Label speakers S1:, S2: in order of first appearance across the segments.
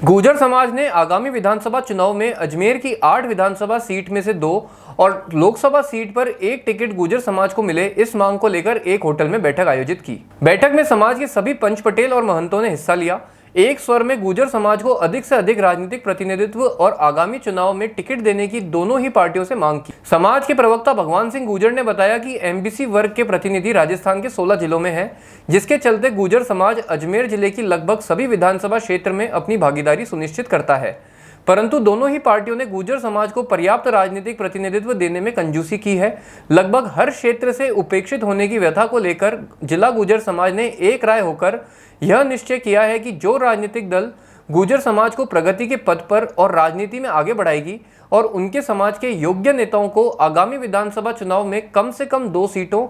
S1: गुर्जर समाज ने आगामी विधानसभा चुनाव में अजमेर की 8 विधानसभा सीट में से 2 और लोकसभा सीट पर 1 टिकट गुर्जर समाज को मिले, इस मांग को लेकर एक होटल में बैठक आयोजित की। बैठक में समाज के सभी पंच पटेल और महंतों ने हिस्सा लिया। एक स्वर में गुर्जर समाज को अधिक से अधिक राजनीतिक प्रतिनिधित्व और आगामी चुनाव में टिकट देने की दोनों ही पार्टियों से मांग की। समाज के प्रवक्ता भगवान सिंह गुर्जर ने बताया कि एमबीसी वर्ग के प्रतिनिधि राजस्थान के 16 जिलों में हैं, जिसके चलते गुर्जर समाज अजमेर जिले की लगभग सभी विधानसभा क्षेत्र में अपनी भागीदारी सुनिश्चित करता है, परंतु दोनों ही पार्टियों ने गुर्जर समाज को पर्याप्त राजनीतिक प्रतिनिधित्व देने में कंजूसी की है। लगभग हर क्षेत्र से उपेक्षित होने की व्यथा को लेकर जिला गुर्जर समाज ने एक राय होकर यह निश्चय किया है कि जो राजनीतिक दल गुर्जर समाज को प्रगति के पथ पर और राजनीति में आगे बढ़ाएगी और उनके समाज के योग्य नेताओं को आगामी विधानसभा चुनाव में कम से कम 2 सीटों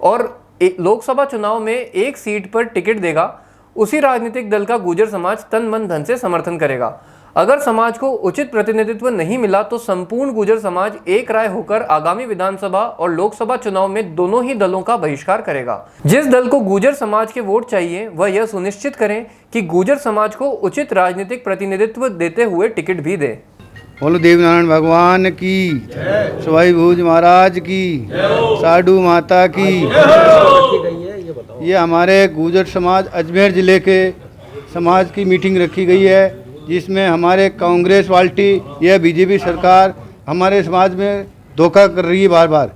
S1: और लोकसभा चुनाव में 1 सीट पर टिकट देगा, उसी राजनीतिक दल का गुर्जर समाज तन मन धन से समर्थन करेगा। अगर समाज को उचित प्रतिनिधित्व नहीं मिला तो संपूर्ण गुर्जर समाज एक राय होकर आगामी विधानसभा और लोकसभा चुनाव में दोनों ही दलों का बहिष्कार करेगा। जिस दल को गुर्जर समाज के वोट चाहिए वह यह सुनिश्चित करें कि गुर्जर समाज को उचित राजनीतिक प्रतिनिधित्व देते हुए टिकट भी दे।
S2: बोलो देवनारायण भगवान की, सवाई भूज महाराज की, साधु माता की। ये हमारे गुर्जर समाज अजमेर जिले के समाज की मीटिंग रखी गई है, जिसमें हमारे कांग्रेस पार्टी या बीजेपी सरकार हमारे समाज में धोखा कर रही है बार बार,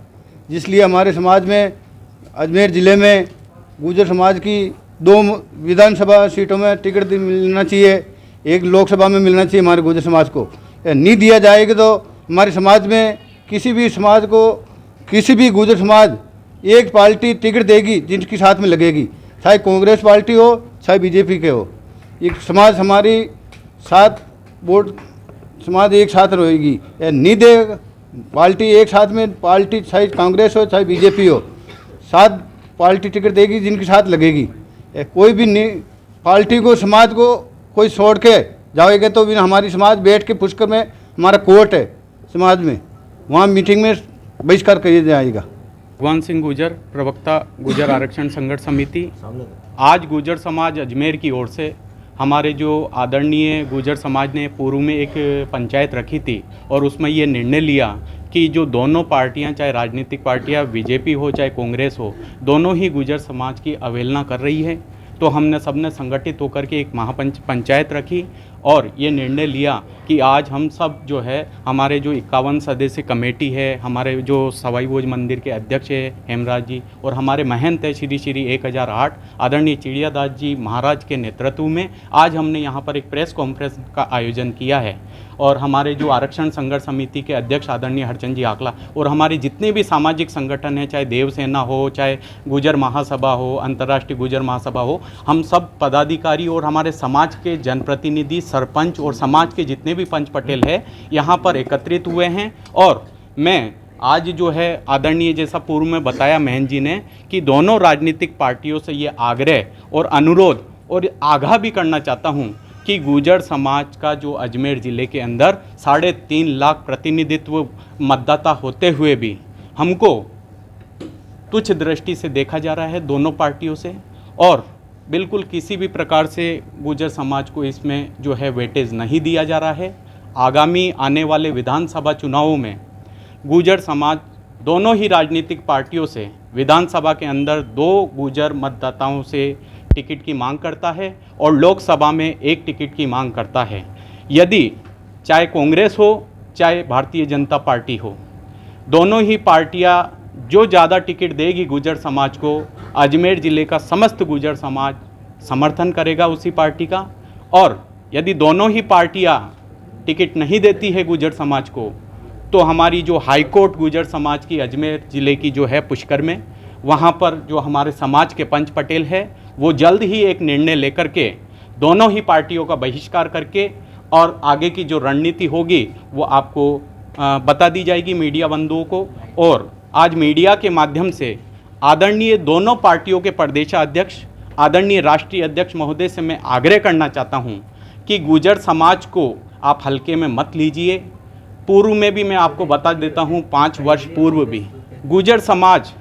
S2: जिसलिए हमारे समाज में अजमेर ज़िले में गुर्जर समाज की 2 विधानसभा सीटों में टिकट मिलना चाहिए, 1 लोकसभा में मिलना चाहिए हमारे गुर्जर समाज को। नहीं दिया जाएगा तो हमारे समाज में किसी भी समाज को, किसी भी गुर्जर समाज एक पार्टी टिकट देगी जिनकी साथ में लगेगी, चाहे कांग्रेस पार्टी हो चाहे बीजेपी के हो। एक समाज हमारी साथ वोट समाज एक साथ रहेगी। नहीं देगा पार्टी एक साथ में, पार्टी चाहे कांग्रेस हो चाहे बीजेपी हो, साथ पार्टी टिकट देगी जिनके साथ लगेगी। कोई भी नहीं पार्टी को समाज को कोई छोड़ के जाएगा तो भी हमारी समाज बैठ के पुष्कर में हमारा कोर्ट है समाज में, वहाँ मीटिंग में बहिष्कार किया जाएगा।
S3: भगवान सिंह गुर्जर, प्रवक्ता गुर्जर आरक्षण संघर्ष समिति। आज गुर्जर समाज अजमेर की ओर से हमारे जो आदरणीय गुर्जर समाज ने पूर्व में एक पंचायत रखी थी और उसमें ये निर्णय लिया कि जो दोनों पार्टियां, चाहे राजनीतिक पार्टियां बीजेपी हो चाहे कांग्रेस हो, दोनों ही गुर्जर समाज की अवहेलना कर रही है। तो हमने सबने संगठित होकर के एक पंचायत रखी और ये निर्णय लिया कि आज हम सब जो है, हमारे जो 51 सदस्य कमेटी है, हमारे जो सवाई भोज मंदिर के अध्यक्ष है हेमराज जी और हमारे महंत है श्री 1008 आदरणीय चिड़ियादास जी महाराज के नेतृत्व में आज हमने यहाँ पर एक प्रेस कॉन्फ्रेंस का आयोजन किया है। और हमारे जो आरक्षण संघर्ष समिति के अध्यक्ष आदरणीय हरचंद जी आकला और हमारे जितने भी सामाजिक संगठन हैं, चाहे देव सेना हो, चाहे गुर्जर महासभा हो, अंतर्राष्ट्रीय गुर्जर महासभा हो, हम सब पदाधिकारी और हमारे समाज के जनप्रतिनिधि, सरपंच और समाज के जितने भी पंच पटेल हैं यहाँ पर एकत्रित हुए हैं। और मैं आज जो है आदरणीय, जैसा पूर्व में बताया महन जी ने, कि दोनों राजनीतिक पार्टियों से ये आग्रह और अनुरोध और आगाह भी करना चाहता हूँ कि गुर्जर समाज का जो अजमेर ज़िले के अंदर 3.5 लाख प्रतिनिधित्व मतदाता होते हुए भी हमको तुच्छ दृष्टि से देखा जा रहा है दोनों पार्टियों से, और बिल्कुल किसी भी प्रकार से गुर्जर समाज को इसमें जो है वेटेज नहीं दिया जा रहा है। आगामी आने वाले विधानसभा चुनावों में गुर्जर समाज दोनों ही राजनीतिक पार्टियों से विधानसभा के अंदर 2 गुर्जर मतदाताओं से टिकट की मांग करता है और लोकसभा में 1 टिकट की मांग करता है। यदि चाहे कांग्रेस हो चाहे भारतीय जनता पार्टी हो, दोनों ही पार्टियां जो ज़्यादा टिकट देगी गुर्जर समाज को, अजमेर ज़िले का समस्त गुर्जर समाज समर्थन करेगा उसी पार्टी का। और यदि दोनों ही पार्टियां टिकट नहीं देती है गुर्जर समाज को, तो हमारी जो हाई कोर्ट गुर्जर समाज की अजमेर ज़िले की जो है पुष्कर में, वहाँ पर जो हमारे समाज के पंच पटेल है वो जल्द ही एक निर्णय लेकर के दोनों ही पार्टियों का बहिष्कार करके और आगे की जो रणनीति होगी वो आपको बता दी जाएगी मीडिया बंधुओं को। और आज मीडिया के माध्यम से आदरणीय दोनों पार्टियों के प्रदेशाध्यक्ष, आदरणीय राष्ट्रीय अध्यक्ष महोदय से मैं आग्रह करना चाहता हूं कि गुर्जर समाज को आप हल्के में मत लीजिए। पूर्व में भी मैं आपको बता देता हूं, 5 वर्ष पूर्व भी गुर्जर समाज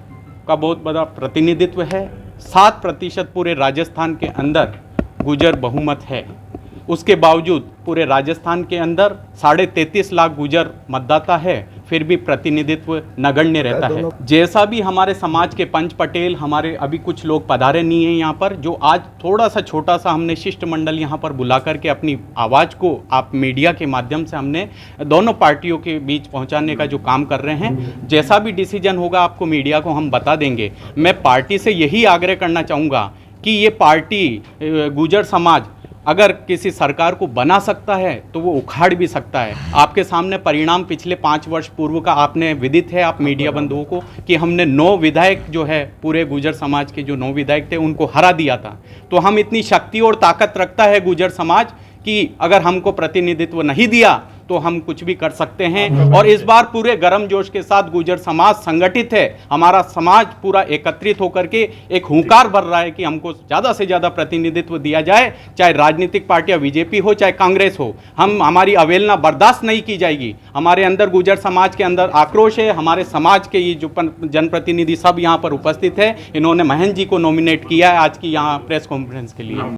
S3: का बहुत बड़ा प्रतिनिधित्व है। 7% पूरे राजस्थान के अंदर गुर्जर बहुमत है। उसके बावजूद पूरे राजस्थान के अंदर 33.5 लाख गुजर मतदाता है, फिर भी प्रतिनिधित्व नगण्य रहता है। जैसा भी हमारे समाज के पंच पटेल, हमारे अभी कुछ लोग पधारे नहीं हैं यहाँ पर, जो आज थोड़ा सा छोटा सा हमने शिष्टमंडल यहाँ पर बुला करके अपनी आवाज़ को आप मीडिया के माध्यम से हमने दोनों पार्टियों के बीच पहुँचाने का जो काम कर रहे हैं। जैसा भी डिसीजन होगा आपको मीडिया को हम बता देंगे। मैं पार्टी से यही आग्रह करना चाहूँगा कि ये पार्टी गुजर समाज अगर किसी सरकार को बना सकता है तो वो उखाड़ भी सकता है। आपके सामने परिणाम पिछले 5 वर्ष पूर्व का आपने विदित है, आप मीडिया बंधुओं को, कि हमने 9 विधायक जो है पूरे गुजर समाज के जो 9 विधायक थे उनको हरा दिया था। तो हम इतनी शक्ति और ताकत रखता है गुजर समाज कि अगर हमको प्रतिनिधित्व नहीं दिया तो हम कुछ भी कर सकते हैं। और इस बार पूरे गर्म जोश के साथ गुजर समाज संगठित है। हमारा समाज पूरा एकत्रित होकर के एक हुंकार भर रहा है कि हमको ज़्यादा से ज़्यादा प्रतिनिधित्व दिया जाए, चाहे राजनीतिक पार्टियां बीजेपी हो चाहे कांग्रेस हो। हमारी अवहेलना बर्दाश्त नहीं की जाएगी। हमारे अंदर गुजर समाज के अंदर आक्रोश है। हमारे समाज के ये जो जनप्रतिनिधि सब यहाँ पर उपस्थित है, इन्होंने महंत जी को नॉमिनेट किया है आज की यहाँ प्रेस कॉन्फ्रेंस के लिए।